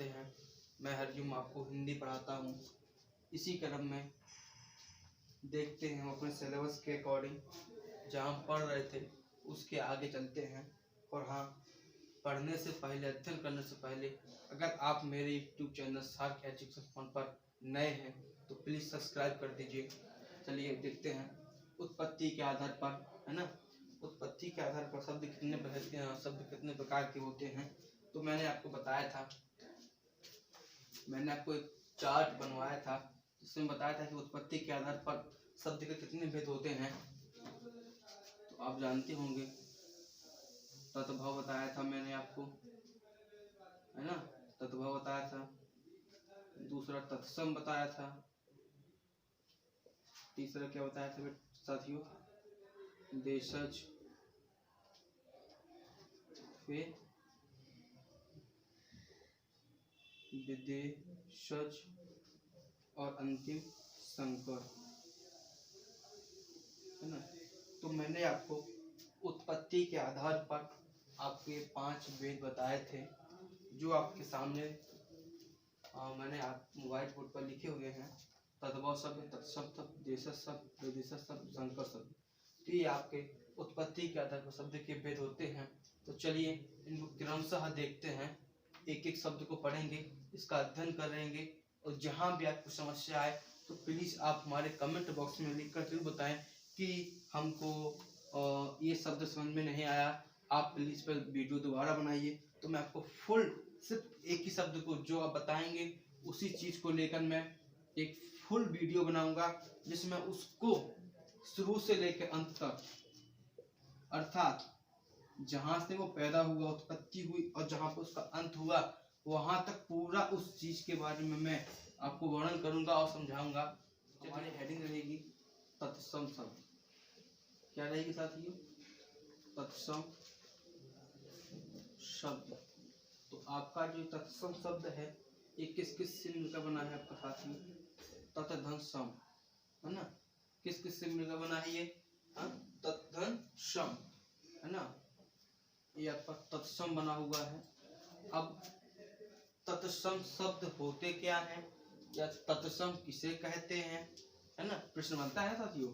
करते हैं। मैं हरजुम आपको हिंदी पढ़ाता हूँ। इसी क्रम में देखते हैं हम अपने सिलेबस के अकॉर्डिंग जहाँ हम पढ़ रहे थे उसके आगे चलते हैं। और हाँ, पढ़ने से पहले, अध्ययन करने से पहले अगर आप मेरे यूट्यूब चैनल सार्क एजुकेशन फन पर नए हैं तो प्लीज़ सब्सक्राइब कर दीजिए। चलिए देखते हैं उत्पत्ति के आधार पर, है ना, उत्पत्ति के आधार पर शब्द कितने प्रकार के होते हैं। तो मैंने आपको बताया था, मैंने आपको एक चार्ट बनवाया था जिसमें बताया था कि उत्पत्ति के आधार पर शब्द के कितने भेद होते हैं। तो आप जानते होंगे, तत्भव बताया था मैंने आपको, है ना, तत्भव बताया था। दूसरा तत्सम बताया था। तीसरा क्या बताया था साथियों? देशज, फिर विदेशज और अंतिम संकर, है ना। तो मैंने आपको उत्पत्ति के आधार पर आपके 5 वेद बताए थे जो आपके सामने मैंने आप व्हाइट बोर्ड पर लिखे हुए हैं। तद्भव शब्द, तत्सम शब्द, देशज शब्द, विदेशज शब्द, संकर शब्द। तो ये आपके उत्पत्ति के आधार पर शब्द के भेद होते हैं। तो चलिए इनको क्रमशः देखते हैं, एक एक शब्द को पढ़ेंगे, इसका अध्ययन करेंगे। और जहाँ भी आपको समस्या आए तो प्लीज़ आप हमारे कमेंट बॉक्स में लिखकर जरूर बताएं कि हमको ये शब्द समझ में नहीं आया। आप प्लीज़ पर वीडियो दोबारा बनाइए, तो मैं आपको फुल सिर्फ एक ही शब्द को जो आप बताएंगे उसी चीज़ को लेकर मैं एक फुल वीडियो बनाऊंगा जिसमें उसको शुरू से लेकर अंत तक, अर्थात जहाँ से वो पैदा हुआ, उत्पत्ति हुई और जहाँ पर उसका अंत हुआ, वहाँ तक पूरा उस चीज़ के बारे में मैं आपको वर्णन करूंगा और समझाऊंगा। हमारी हेडिंग रहेगी तत्सम शब्द। क्या रहेगी साथियों? तत्सम शब्द। तो आपका जो तत्सम शब्द है ये किस किस से मिलकर बना है आपका साथियों? तत् धन सम, है ना। किस किस से मिलकर बना है ये? तत् धन सम, है ना। ये आपका तत्सम बना हुआ है। अब तत्सम शब्द होते क्या है या तत्सम किसे कहते हैं, है ना, प्रश्न बनता है साथियों।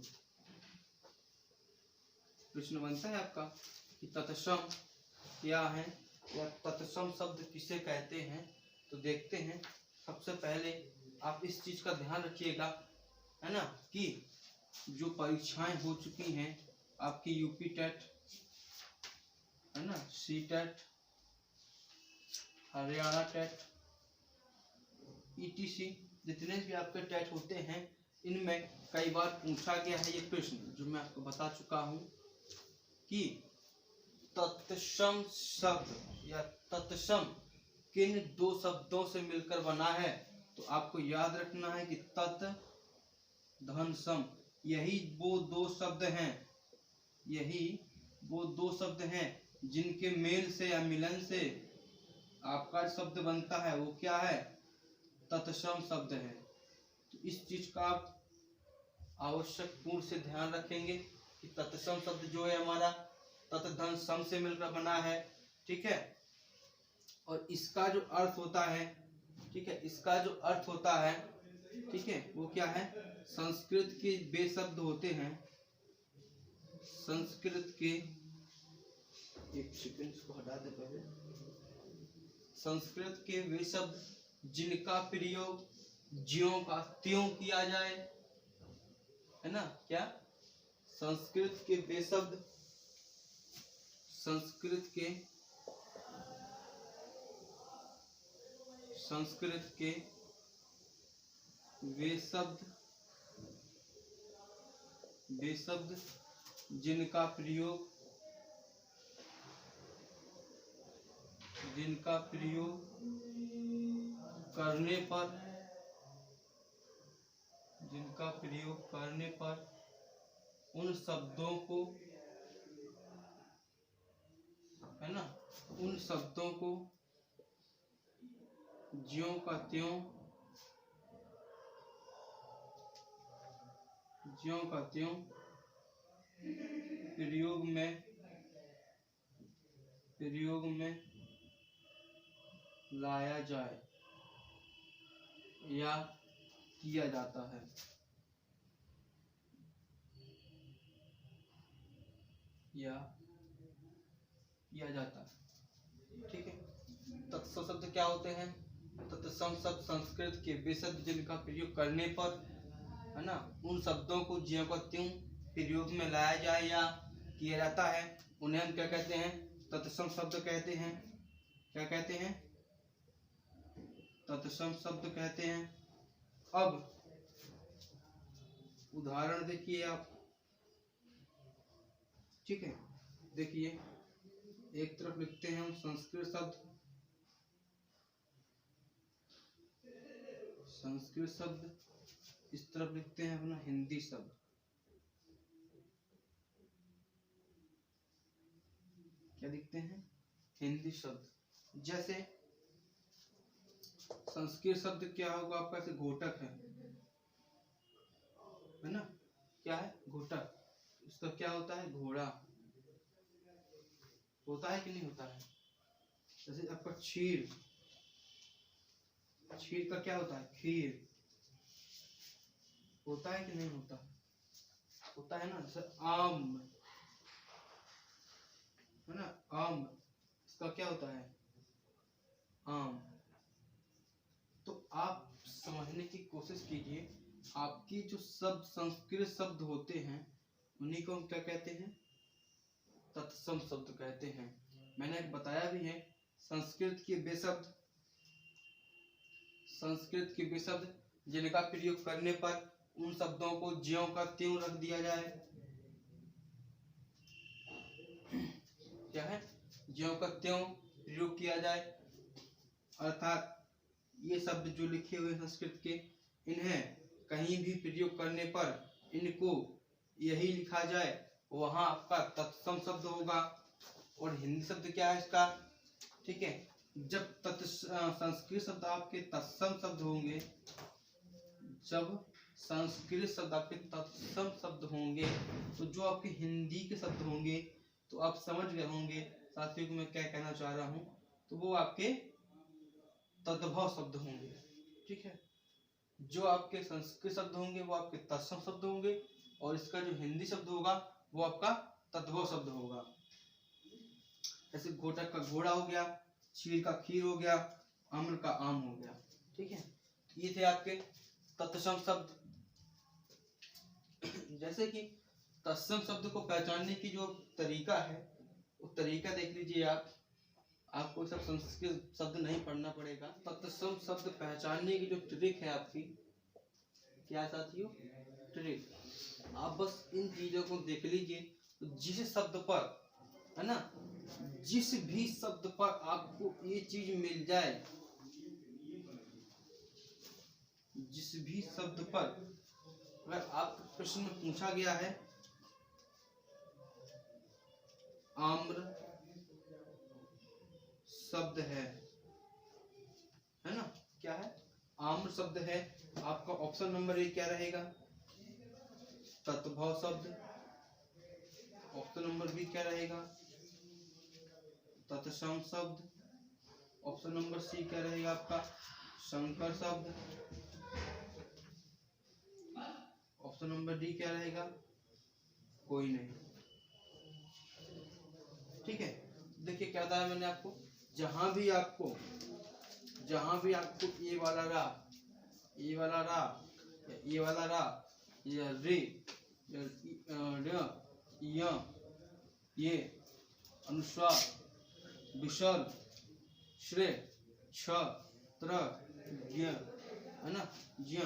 प्रश्न बनता है आपका कि तत्सम क्या है या तत्सम शब्द किसे कहते हैं। तो देखते हैं। सबसे पहले आप इस चीज का ध्यान रखिएगा, है ना, कि जो परीक्षाएं हो चुकी हैं आपकी यूपी टेट, है ना, C TET, Haryana TET, ETC, जितने भी आपके टेट होते हैं इनमें कई बार पूछा गया है ये प्रश्न, जो मैं आपको बता चुका हूं कि तत्सम शब्द या तत्सम किन 2 शब्दों से मिलकर बना है। तो आपको याद रखना है कि तत् धन सम, यही वो 2 शब्द हैं, यही वो 2 शब्द हैं जिनके मेल से या मिलन से आपका शब्द बनता है, वो क्या है? तत्सम शब्द है। तो इस चीज का आप आवश्यक पूर्ण से ध्यान रखेंगे कि तत्सम शब्द जो है हमारा तत् धन सम से मिलकर बना है, ठीक है। और इसका जो अर्थ होता है, ठीक है, इसका जो अर्थ होता है, ठीक है, वो क्या है? संस्कृत के वे शब्द होते हैं, संस्कृत के, एक सेकंड इसको हटा दे पहले, संस्कृत के वे शब्द जिनका प्रयोग ज्यों का त्यों किया जाए, है ना। क्या? संस्कृत के वे शब्द, संस्कृत के वे शब्द जिनका प्रयोग करने पर उन शब्दों को, है ना, उन शब्दों को ज्यों का त्यों प्रयोग में लाया जाए, या किया जाता है। या किया जाता है। ठीक है। तत्सम शब्द क्या होते हैं? तत्सम शब्द संस्कृत के वे शब्द जिनका प्रयोग करने पर, है ना, उन शब्दों को ज्यों का त्यों प्रयोग में लाया जाए या किया जाता है, उन्हें हम क्या कहते हैं? तत्सम शब्द कहते हैं। क्या कहते हैं? तत्सम शब्द कहते हैं। अब उदाहरण देखिए आप। ठीक है, देखिए एक तरफ लिखते हैं हम संस्कृत शब्द, संस्कृत शब्द, इस तरफ लिखते हैं अपना हिंदी शब्द। क्या लिखते हैं? हिंदी शब्द। जैसे संस्कृत शब्द क्या होगा आपका? ऐसे घोटक है ना? क्या है? घोटक। इसका क्या होता है? घोड़ा। होता है कि नहीं होता है? जैसे आपका क्षीर, क्षीर का क्या होता है? खीर। होता है कि नहीं होता? होता है ना। जैसे आम, है ना, आम, इसका क्या होता है? आम। तो आप समझने की कोशिश कीजिए, आपकी जो शब्द संस्कृत शब्द होते हैं उन्हीं को हम क्या कहते हैं? तत्सम शब्द कहते हैं। मैंने बताया भी है, संस्कृत के वे शब्द, संस्कृत के वे शब्द जिनका प्रयोग करने पर उन शब्दों को ज्यों का त्यों रख दिया जाए। क्या है? ज्यों का त्यों प्रयोग किया जाए। अर्थात ये शब्द जो लिखे हुए संस्कृत के, इन्हें कहीं भी प्रयोग करने पर इनको यही लिखा जाए, वहां आपका तत्सम शब्द होगा। और हिंदी शब्द क्या है इसका? ठीक है, जब संस्कृत शब्द आपके तत्सम शब्द होंगे, जब संस्कृत शब्द आपके तत्सम शब्द होंगे, तो जो आपके हिंदी के शब्द होंगे, तो आप समझ गए होंगे साथियों को मैं क्या कहना चाह रहा हूं, तो वो आपके तद्भव शब्द होंगे। ठीक है, जो आपके संस्कृत शब्द होंगे वो आपके तत्सम शब्द होंगे, और इसका जो हिंदी शब्द होगा वो आपका तद्भव शब्द होगा। जैसे घोटक का घोड़ा हो गया, क्षीर का खीर हो गया, आम्र का आम हो गया। ठीक है, ये थे आपके तत्सम शब्द। जैसे कि तत्सम शब्द को पहचानने की जो तरीका है, वो तरीका देख लीजिए आप। आपको सब संस्कृत शब्द नहीं पढ़ना पड़ेगा। तत्सम शब्द पहचानने की जो ट्रिक है आपकी, क्या साथियों? ट्रिक। आप बस इन चीजों को देख लीजिए, तो जिस शब्द पर, है ना, जिस भी शब्द पर आपको ये चीज मिल जाए, जिस भी शब्द पर अगर आप प्रश्न में पूछा गया है आम्र शब्द है ना, क्या है? आम्र शब्द है, आपका ऑप्शन नंबर 1 क्या रहेगा? तत्भव शब्द। ऑप्शन नंबर बी क्या रहेगा? तत्सम शब्द। ऑप्शन नंबर सी क्या रहेगा आपका? संकर शब्द। ऑप्शन नंबर डी क्या रहेगा? कोई नहीं। ठीक है, देखिए क्या बताया मैंने आपको, जहां भी आपको ये वाला रा, ये वाला रा, ये वाला रा, या रे, या ये अनुस्वार, विसर्ग, श्रेय, छ, त्र, ज्ञ, है ना, ज्ञ,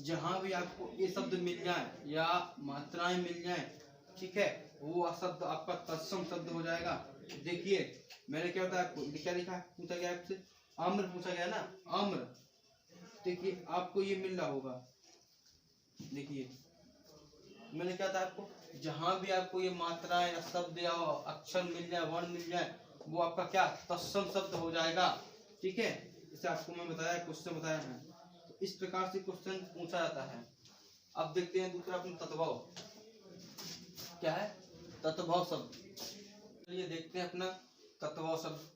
जहां भी आपको ये शब्द मिल जाए या मात्राएं मिल जाए, ठीक है, वो शब्द आपका तत्सम शब्द हो जाएगा। देखिए मैंने क्या बताया आपको, क्या लिखा है? पूछा गया आपसे आम्र, पूछा गया ना, आम्र। देखिए आपको ये मिल रहा होगा, देखिए मैंने क्या बताया आपको, जहां भी आपको ये मात्राएं या शब्द या अक्षर मिल जाए, वर्ण मिल जाए, वो आपका क्या? तत्सम शब्द हो जाएगा। ठीक है, इसे आपको मैं बताया, क्वेश्चन बताया है, तो इस प्रकार से क्वेश्चन पूछा जाता है। अब देखते हैं दूसरा अपना तत्भव क्या है? तत्भव शब्द। चलिए देखते हैं अपना तत्भव शब्द।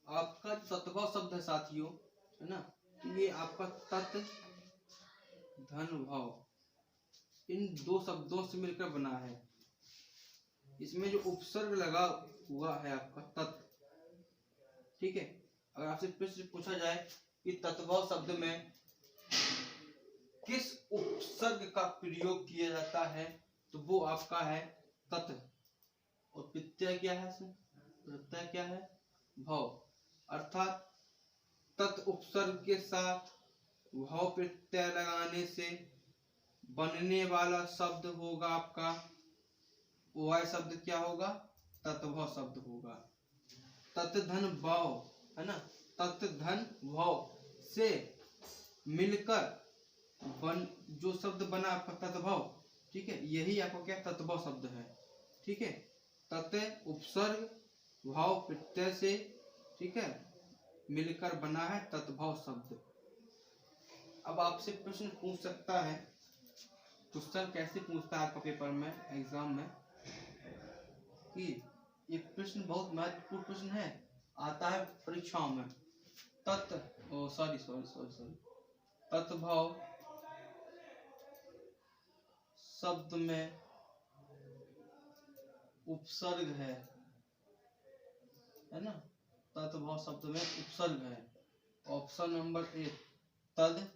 आपका तत्भव शब्द है साथियों, है ना, तो ये आपका तत् धन भाव इन दो शब्दों से मिलकर बना है। इसमें जो उपसर्ग लगा हुआ है आपका तत्, ठीक है। अगर आपसे प्रश्न पूछा जाए कि तत्भाव शब्द में किस उपसर्ग का प्रयोग किया जाता है, तो वो आपका है तत्। और प्रत्यय क्या है, प्रत्यय क्या है, भाव। अर्थात तत् उपसर्ग के साथ भाव प्रत्यय लगाने से बनने वाला शब्द होगा आपका, वह शब्द क्या होगा, तत्भाव शब्द होगा। तत् धन भाव है ना, तत् धन भाव से मिलकर जो शब्द बना आपका तत्भाव, ठीक है, यही आपका क्या तत्भाव शब्द है, ठीक है। तत् उपसर्ग भाव प्रत्यय से, ठीक है, मिलकर बना है तत्भाव शब्द। अब आपसे प्रश्न पूछ सकता है, क्वेश्चन कैसे पूछता है आपका पेपर में, एग्जाम में, कि ये प्रश्न बहुत महत्वपूर्ण प्रश्न है, आता है परीक्षाओं में। तत्भाव शब्द में उपसर्ग है ना, तत्भाव शब्द में उपसर्ग है। ऑप्शन नंबर ए तद,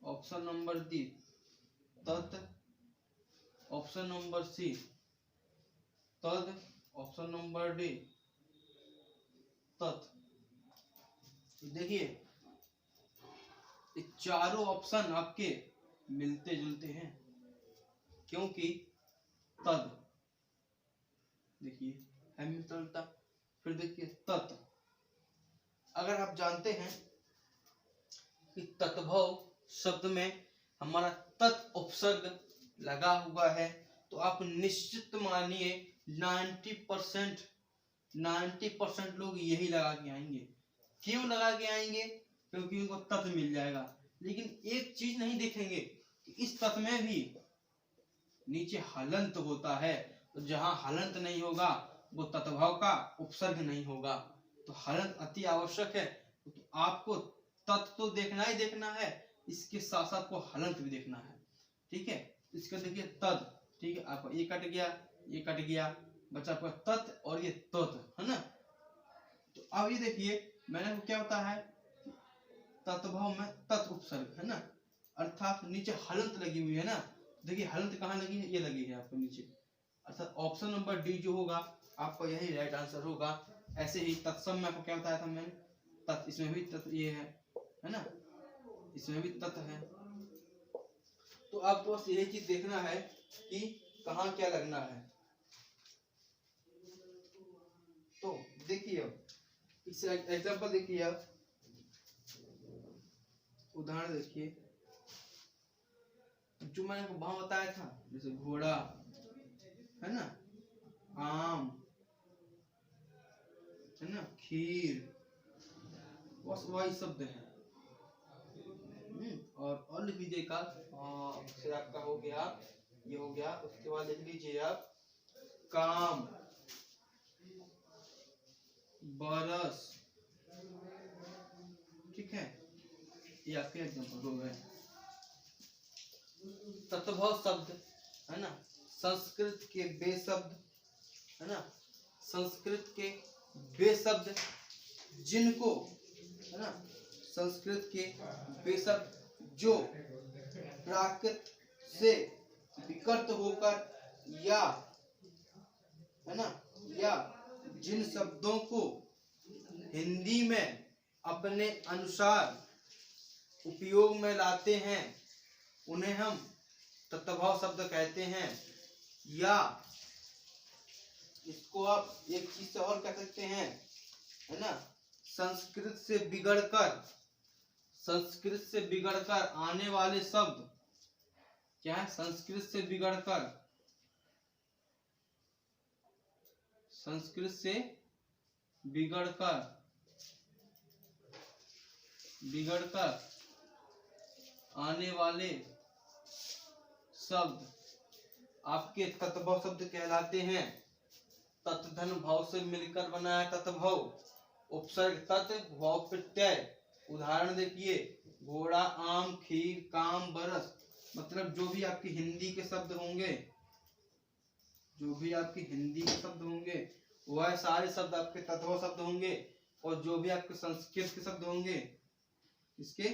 ऑप्शन नंबर डी तत्, ऑप्शन नंबर सी तद, ऑप्शन नंबर डी तत्। देखिए चारों ऑप्शन आपके मिलते जुलते हैं, क्योंकि तद देखिए है मिलता, फिर देखिए तत्। अगर आप जानते हैं कि तत्भाव शब्द में हमारा तत् उपसर्ग लगा हुआ है, तो आप निश्चित मानिए 90% लोग यही लगा के आएंगे। क्यों लगा के आएंगे, क्योंकि उनको तत् मिल जाएगा। लेकिन एक चीज नहीं देखेंगे कि इस तत् में भी नीचे हलंत होता है, तो जहां हलंत नहीं होगा वो तत्भाव का उपसर्ग नहीं होगा। तो हलंत अति आवश्यक है, तो आपको तत् तो देखना ही देखना है, इसके साथ साथ को हलंत भी देखना है, ठीक है। इसका देखिए तद, ठीक है, आपका ये कट गया, ये कट गया, बचा आपका तत् और ये तत्, है ना। तो अब ये देखिए मैंने क्या होता है, तत्भाव में तत् उपसर्ग है ना, अर्थात नीचे हलंत लगी हुई है ना। देखिए हलंत कहाँ लगी है, ये लगी है आपको नीचे, अर्थात ऑप्शन नंबर डी जो होगा आपका यही राइट आंसर होगा। ऐसे ही तत्सम में आपको क्या बताया था मैंने, तत्, इसमें भी तत् ये है ना, इसमें भी तत् है। तो आपको बस यही चीज देखना है कि कहाँ क्या लगना है। तो देखिए अब इस एग्जांपल देखिए, आप उदाहरण देखिए, जो मैंने आपको वहां बताया था, जैसे घोड़ा है ना, आम है ना, खीर, बस वही शब्द है। और लिख लीजिए का फिर आपका हो गया, ये हो गया। उसके बाद लिख लीजिए आप काम, बरस, ठीक है, ये आपके एग्जांपल हो गए। तत्भाव शब्द है ना, संस्कृत के वे शब्द है ना, संस्कृत के वे शब्द जिनको है ना, संस्कृत के वे शब्द जो प्राकृत से विकृत होकर या है ना, या जिन शब्दों को हिंदी में अपने अनुसार उपयोग में लाते हैं उन्हें हम तत्भाव शब्द कहते हैं। या इसको आप एक चीज से और कह सकते हैं, है ना, संस्कृत से बिगड़कर आने वाले शब्द क्या है, संस्कृत से बिगड़कर आने वाले शब्द आपके तत्भाव शब्द कहलाते हैं। तत् धन भाव से मिलकर बना है तत्भाव, उपसर्ग तत्, भाव प्रत्यय। उदाहरण देखिए घोड़ा, आम, खीर, काम, बरस। मतलब जो भी आपकी हिंदी के शब्द होंगे, जो भी आपकी हिंदी के शब्द होंगे वह सारे शब्द आपके तत्व शब्द होंगे, और जो भी आपके संस्कृत के शब्द होंगे, इसके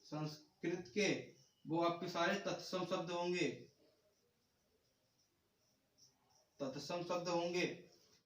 संस्कृत के, वो आपके सारे तत्सम शब्द होंगे, तत्सम शब्द होंगे।